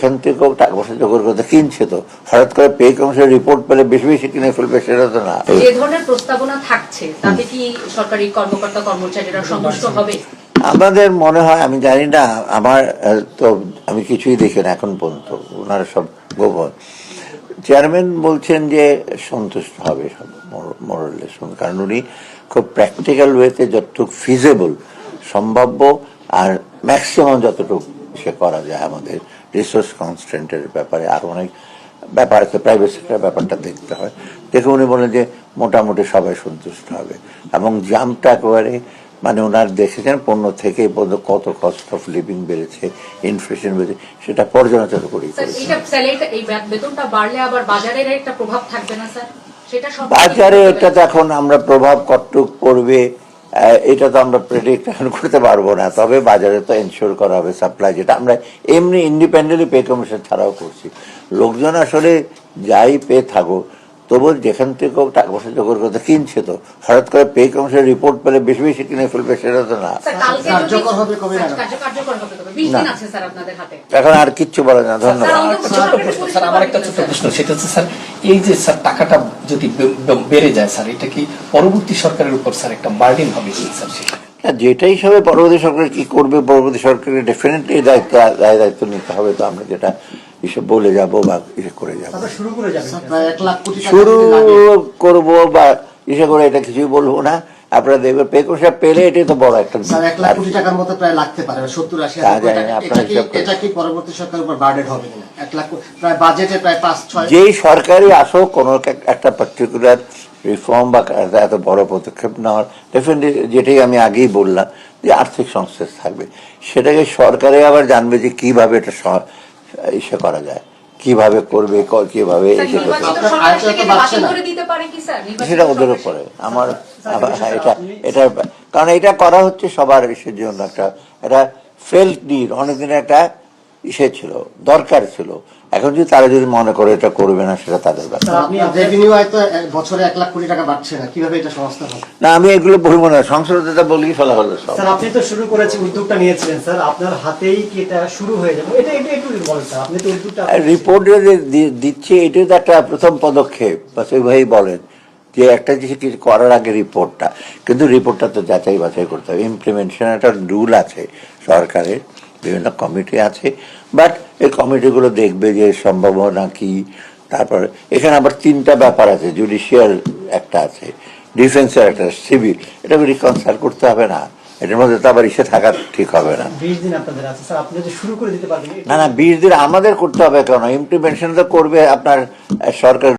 এখান থেকেও টাকা পয়সা জোগাড় করতে কিনছে, তো হঠাৎ করে পে কমিশনের রিপোর্ট পেলে বেশি বেশি কিনে ফেলবে সেটা তো না। যে ধরনের প্রস্তাবনা থাকছে তাতে কি সরকারি কর্মকর্তা কর্মচারীরা সন্তুষ্ট হবে? আমাদের মনে হয়, আমি জানি না, আমার তো আমি কিছুই দেখি না এখন পর্যন্ত, ওনারা সব গোপন। চেয়ারম্যান বলছেন যে সন্তুষ্ট হবে সব মোরালেস, কারণ উনি খুব প্র্যাকটিক্যাল ওয়েতে যতটুকু ফিজেবল সম্ভাব্য আর ম্যাক্সিমাম যতটুকু সে করা যায় আমাদের রিসোর্স কনস্ট্রেন্টের ব্যাপারে আর অনেক ব্যাপার আছে, প্রাইভেট সেক্টরের ব্যাপারটা দেখতে হয়। দেখে উনি বলেন যে মোটামুটি সবাই সন্তুষ্ট হবে এবং জাম্পটা একেবারে মানে ওনার দেখেছেন পণ্য থেকে কত কস্ট অফ লিভিং বেড়েছে, ইনফ্লেশন বেড়েছে, সেটা পর্যালোচনা করি। বেতনটা বাড়লে আবার বাজারের একটা প্রভাব থাকবে না স্যার? সেটা বাজারে এটা তো এখন আমরা প্রভাব কতটুক পড়বে এটা তো আমরা প্রেডিক্ট করতে পারবো না, তবে বাজারে তো এনশিওর করা হবে সাপ্লাই, যেটা আমরা এমনি ইন্ডিপেন্ডেন্টলি পে কমিশন ছাড়াও করছি। লোকজন আসলে যাই পে থাকো তবু যেখান থেকেও টাকা পয়সা জোগাড় করতে কিনছে, তো হঠাৎ করে পে কমিশনের রিপোর্ট পেলে বেশি বেশি কিনে ফেলবে সেটা তো না। এখন আর কিচ্ছু বলে না। ধন্যবাদ। স্যার আমার একটা ছোট প্রশ্ন, সেটা হচ্ছে স্যার এই যে স্যার টাকাটা যদি বেড়ে যায় স্যার, এটা কি পরবর্তী সরকারের উপর স্যার একটা বার্ডেন হবে স্যার? যেটাই হিসাবে পরবর্তী সরকার কি করবে, পরবর্তী সরকারের ডেফিনেটলি দায়িত্ব নিতে হবে। তো আমরা যেটা এসব বলে যাব বা ইসে করে যাবো, শুরু করবো বা ইসে করে, এটা কিছুই বলবো না। আপনারা দেখবেন পে কমিশন পেলে এটাই তো বড় একটা 1,00,000 কোটি টাকার মতো প্রায় লাগতে পারে, 70-80 এটা কি পরবর্তী সরকারের উপর বার্ডেন হবে কিনা? 1,00,000 প্রায় বাজেটে প্রায় 5-6 যেই সরকারি আসো কোন একটা পার্টিকুলার রিফর্ম বা এত বড় পদক্ষেপ নেওয়ার ডেফিনেটলি, যেটাই আমি আগেই বললাম যে আর্থিক সংশ্লেষ থাকবে, সেটাকে সরকারে আবার জানবে যে কিভাবে এটা ইসে করা যায়, কিভাবে করবে, কিভাবে সেটা ওদের উপরে। আমার এটা কারণ এটা করা হচ্ছে সবার ইসের জন্য, একটা ফেল্ট নিড, অনেকদিনের একটা ইসে ছিল, দরকার ছিল। এখন যদি তারা যদি মনে করে এটা করবে না, সেটা তাদের ব্যাপার। বছরে 1,00,000 কোটি টাকা বাড়ছে না, কিভাবে এটা সংস্থান হবে? না, আমি এগুলো বলবো না, সংসদে বলেই ফেলা হলো সব। স্যার আপনি তো শুরু করেছেন, উদ্যোগটা নিয়েছিলেন স্যার, আপনার হাতেই কি এটা শুরু হয়ে যাবে? এটা একটু বলেন স্যার, আপনি তো উদ্যোগটা রিপোর্ট দিচ্ছে, এটাই তো একটা প্রথম পদক্ষেপ। বাস ওইভাবেই বলেন যে একটা জিনিস কিছু করার আগে রিপোর্টটা, কিন্তু রিপোর্টটা তো যাচাই বাছাই করতে হবে। ইমপ্লিমেন্টেশন একটা রুল আছে সরকারের, বিভিন্ন কমিটি আছে, বাট এই কমিটিগুলো দেখবে যে সম্ভাবনা কি। তারপরে এখানে আবার 3টা ব্যাপার আছে, জুডিশিয়াল একটা আছে, ডিফেন্সের একটা, সিভিল, এটা রিকনসাইল করতে হবে না। এটার মধ্যে তো আবার ইসে থাকা ঠিক হবে না। 20 দিন আপনাদের আছে স্যার, আপনি যে শুরু করে দিতে পারবেন। না 20 দিন আমাদের করতে হবে কেন? ইমপ্লিমেন্টেশন তো করবে আপনার সরকার।